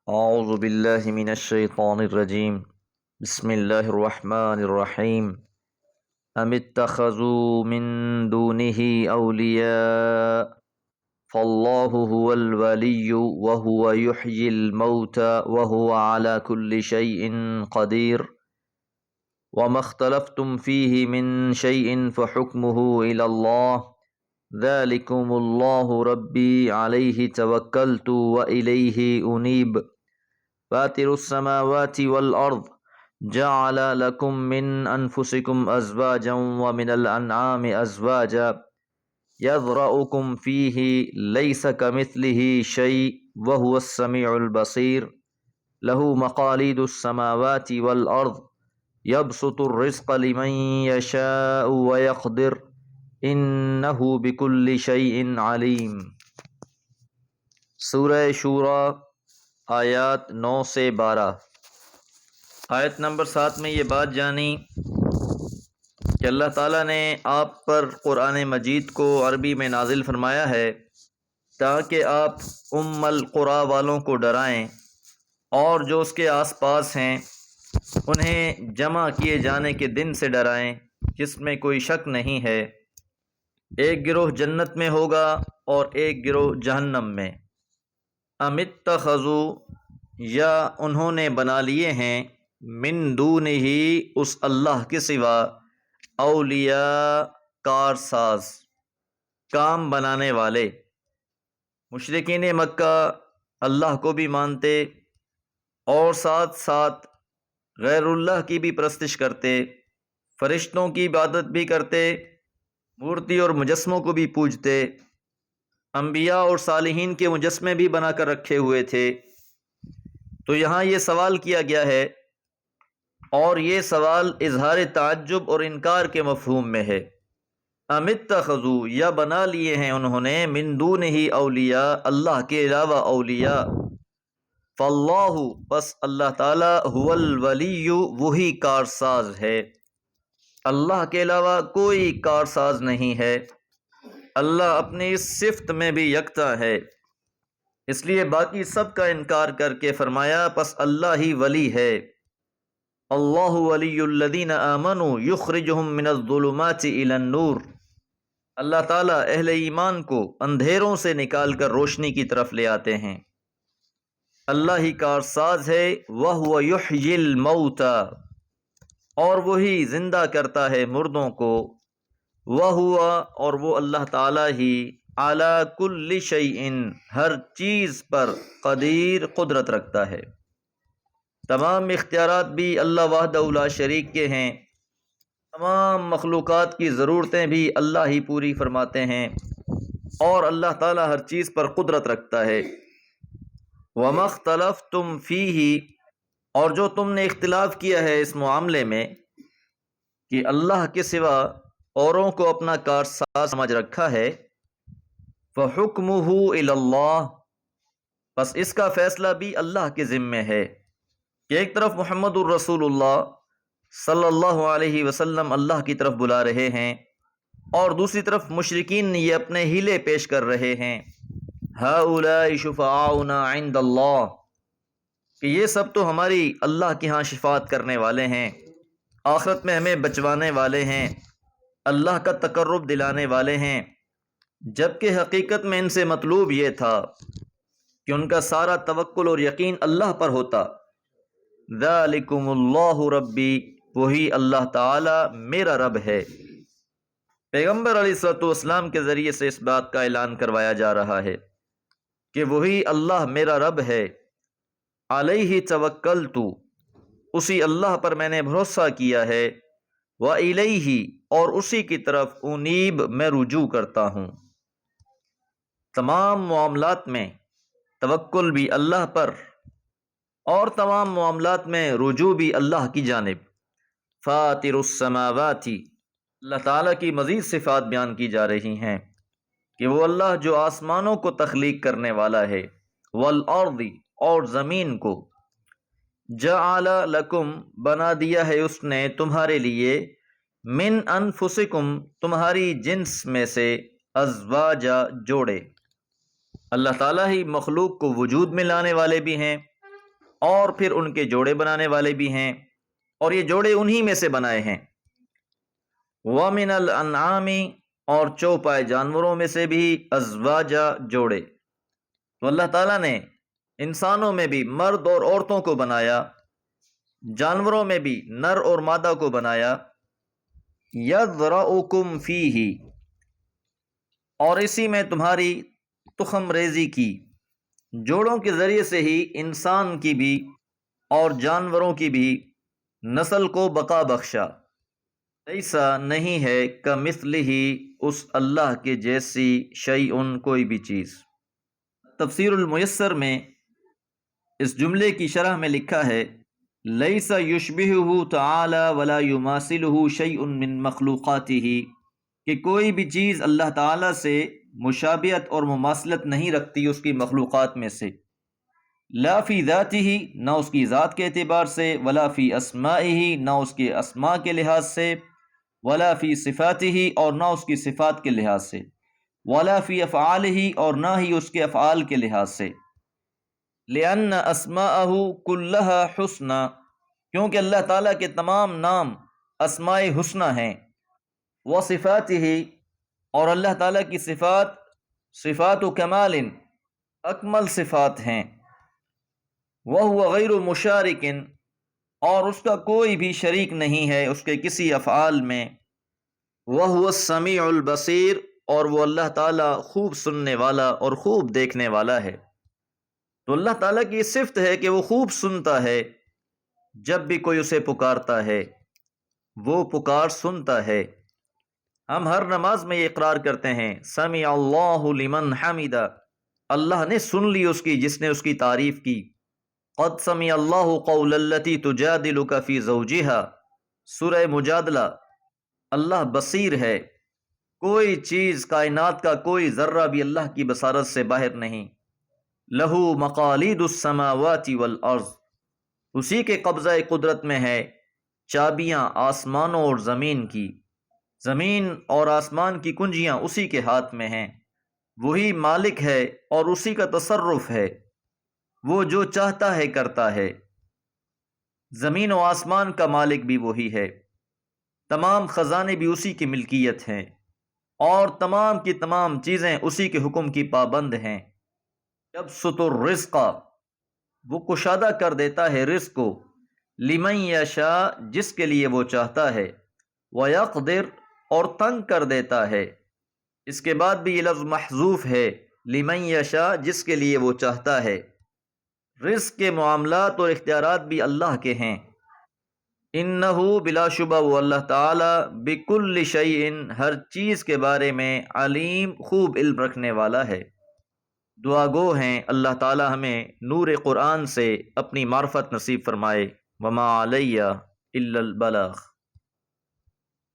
أعوذ بالله من الشيطان الرجيم. بسم الله الرحمن الرحيم. أم اتخذوا من دونه أولياء فالله هو الولي وهو يحيي الموتى وهو على كل شيء قدير وما اختلفتم فيه من شيء فحكمه إلى الله ذلكم الله ربي عليه توكلت وإليه أنيب فاطر السماوات والأرض جعل لكم من أنفسكم أزواجا ومن الأنعام أزواجا يذرأكم فيه ليس كمثله شيء وهو السميع البصير له مقاليد السماوات والأرض يبسط الرزق لمن يشاء ويقدر إنه بكل شيء عليم۔ سورہ شورى آیات 9 سے 12۔ آیت نمبر 7 میں یہ بات جانی کہ اللہ تعالیٰ نے آپ پر قرآن مجید کو عربی میں نازل فرمایا ہے تاکہ آپ القریٰ والوں کو ڈرائیں اور جو اس کے آس پاس ہیں انہیں جمع کیے جانے کے دن سے ڈرائیں جس میں کوئی شک نہیں ہے۔ ایک گروہ جنت میں ہوگا اور ایک گروہ جہنم میں۔ ام اتخذوا، یا انہوں نے بنا لیے ہیں، من دونہ، اس اللہ کے سوا، اولیاء، کارساز، کام بنانے والے۔ مشرکین مکہ اللہ کو بھی مانتے اور ساتھ ساتھ غیر اللہ کی بھی پرستش کرتے، فرشتوں کی عبادت بھی کرتے، مورتی اور مجسموں کو بھی پوجتے، انبیاء اور صالحین کے مجسمے بھی بنا کر رکھے ہوئے تھے۔ تو یہاں یہ سوال کیا گیا ہے اور یہ سوال اظہار تعجب اور انکار کے مفہوم میں ہے۔ ام اتخذوا، یا بنا لیے ہیں انہوں نے، من دونہ اولیاء، اللہ کے علاوہ اولیاء، فاللہ، بس اللہ تعالی، هو الولی، وہی کارساز ہے۔ اللہ کے علاوہ کوئی کارساز نہیں ہے۔ اللہ اپنی اس صفت میں بھی یکتا ہے، اس لیے باقی سب کا انکار کر کے فرمایا پس اللہ ہی ولی ہے۔ اللہ ولی الذین آمنوا یخرجہم من الظلمات الی النور، اللہ تعالیٰ اہل ایمان کو اندھیروں سے نکال کر روشنی کی طرف لے آتے ہیں۔ اللہ ہی کارساز ہے۔ وَهُوَ يُحْيِي الْمَوْتَى، اور وہی زندہ کرتا ہے مردوں کو۔ وَهُوَ، اور وہ اللہ تعالیٰ ہی، عَلَى كُلِّ شَيْءٍ، ہر چیز پر، قدیر، قدرت رکھتا ہے۔ تمام اختیارات بھی اللہ وحدہ لا شریک کے ہیں، تمام مخلوقات کی ضرورتیں بھی اللہ ہی پوری فرماتے ہیں، اور اللہ تعالیٰ ہر چیز پر قدرت رکھتا ہے۔ وَمَا اخْتَلَفْتُمْ فِيهِ، اور جو تم نے اختلاف کیا ہے اس معاملے میں کہ اللہ کے سوا اوروں کو اپنا کارساز سمجھ رکھا ہے، فَحُكْمُهُ إِلَى اللَّهِ، بس اس کا فیصلہ بھی اللہ کے ذمے ہے کہ ایک طرف محمد الرسول اللہ صلی اللہ علیہ وسلم اللہ کی طرف بلا رہے ہیں اور دوسری طرف مشرکین یہ اپنے ہیلے پیش کر رہے ہیں، هَؤُلَاءِ شُفَعَاؤُنَا عِندَ اللَّهِ، کہ یہ سب تو ہماری اللہ کے ہاں شفاعت کرنے والے ہیں، آخرت میں ہمیں بچوانے والے ہیں، اللہ کا تقرب دلانے والے ہیں، جبکہ حقیقت میں ان سے مطلوب یہ تھا کہ ان کا سارا توکل اور یقین اللہ پر ہوتا۔ ذالکم اللہ ربی، وہی اللہ تعالی میرا رب ہے۔ پیغمبر علیہ الصلوۃ والسلام کے ذریعے سے اس بات کا اعلان کروایا جا رہا ہے کہ وہی اللہ میرا رب ہے۔ علیہ توکلت، اسی اللہ پر میں نے بھروسہ کیا ہے، وَإِلَيْهِ، اور اسی کی طرف، انیب، میں رجوع کرتا ہوں۔ تمام معاملات میں توکل بھی اللہ پر اور تمام معاملات میں رجوع بھی اللہ کی جانب۔ فاطر السماوات، اللہ تعالیٰ کی مزید صفات بیان کی جا رہی ہیں کہ وہ اللہ جو آسمانوں کو تخلیق کرنے والا ہے، والارض، اور زمین کو، جعل لکم، بنا دیا ہے اس نے تمہارے لیے، من انفسکم، تمہاری جنس میں سے، ازواجا، جوڑے۔ اللہ تعالیٰ ہی مخلوق کو وجود میں لانے والے بھی ہیں اور پھر ان کے جوڑے بنانے والے بھی ہیں، اور یہ جوڑے انہی میں سے بنائے ہیں۔ وَمِنَ الْأَنْعَامِ، اور چوپائے جانوروں میں سے بھی ازواجا جوڑے۔ تو اللہ تعالیٰ نے انسانوں میں بھی مرد اور عورتوں کو بنایا، جانوروں میں بھی نر اور مادہ کو بنایا۔ یَذْرَؤُکُمْ فِیہِ، اور اسی میں تمہاری تخم ریزی کی، جوڑوں کے ذریعے سے ہی انسان کی بھی اور جانوروں کی بھی نسل کو بقا بخشا۔ ایسا نہیں ہے کمثلہ، اس اللہ کے جیسی شیء کوئی بھی چیز۔ تفسیر المیسر میں اس جملے کی شرح میں لکھا ہے لیس یشبہہ تعالی ولا یماثلہ شیء من مخلوقاتہ، کہ کوئی بھی چیز اللہ تعالیٰ سے مشابہت اور مماثلت نہیں رکھتی اس کی مخلوقات میں سے، لا فی ذاتہ، نہ اس کی ذات کے اعتبار سے، ولا فی اسمائہ، نہ اس کے اسماء کے لحاظ سے، ولا فی صفاتہ، اور نہ اس کی صفات کے لحاظ سے، ولا فی افعالہ، اور نہ ہی اس کے افعال کے لحاظ سے۔ لأن اسماءہ کلہا حسنی، کیونکہ اللہ تعالیٰ کے تمام نام اسماء حسنی ہیں، وصفاتہ، اور اللہ تعالیٰ کی صفات صفات کمال، اکمل صفات ہیں، وہو غیر مشارک، اور اس کا کوئی بھی شریک نہیں ہے اس کے کسی افعال میں، وہو السمیع البصیر، اور وہ اللہ تعالیٰ خوب سننے والا اور خوب دیکھنے والا ہے۔ تو اللہ تعالیٰ کی صفت ہے کہ وہ خوب سنتا ہے، جب بھی کوئی اسے پکارتا ہے وہ پکار سنتا ہے۔ ہم ہر نماز میں یہ اقرار کرتے ہیں سمع اللہ لمن حمدہ، اللہ نے سن لی اس کی جس نے اس کی تعریف کی۔ قد سمع اللہ قول التی تجادلک فی زوجہا، سورہ مجادلہ۔ اللہ بصیر ہے، کوئی چیز کائنات کا کوئی ذرہ بھی اللہ کی بصارت سے باہر نہیں۔ لہ مقالید السماوات والارض، اسی کے قبضہ قدرت میں ہے چابیاں آسمانوں اور زمین کی، زمین اور آسمان کی کنجیاں اسی کے ہاتھ میں ہیں، وہی مالک ہے اور اسی کا تصرف ہے، وہ جو چاہتا ہے کرتا ہے۔ زمین و آسمان کا مالک بھی وہی ہے، تمام خزانے بھی اسی کی ملکیت ہیں، اور تمام کی تمام چیزیں اسی کے حکم کی پابند ہیں۔ یبسط الرزق، وہ کشادہ کر دیتا ہے رزق کو، لمن یشاء، جس کے لیے وہ چاہتا ہے، ویقدر، اور تنگ کر دیتا ہے۔ اس کے بعد بھی یہ لفظ محذوف ہے، لمن یشاء، جس کے لیے وہ چاہتا ہے۔ رزق کے معاملات اور اختیارات بھی اللہ کے ہیں۔ انہ، بلا شبہ وہ اللہ تعالی، بکل شیء، ہر چیز کے بارے میں، علیم، خوب علم رکھنے والا ہے۔ دعا گو ہیں اللہ تعالی ہمیں نور قرآن سے اپنی معرفت نصیب فرمائے۔ وما علیہ الا البلاغ۔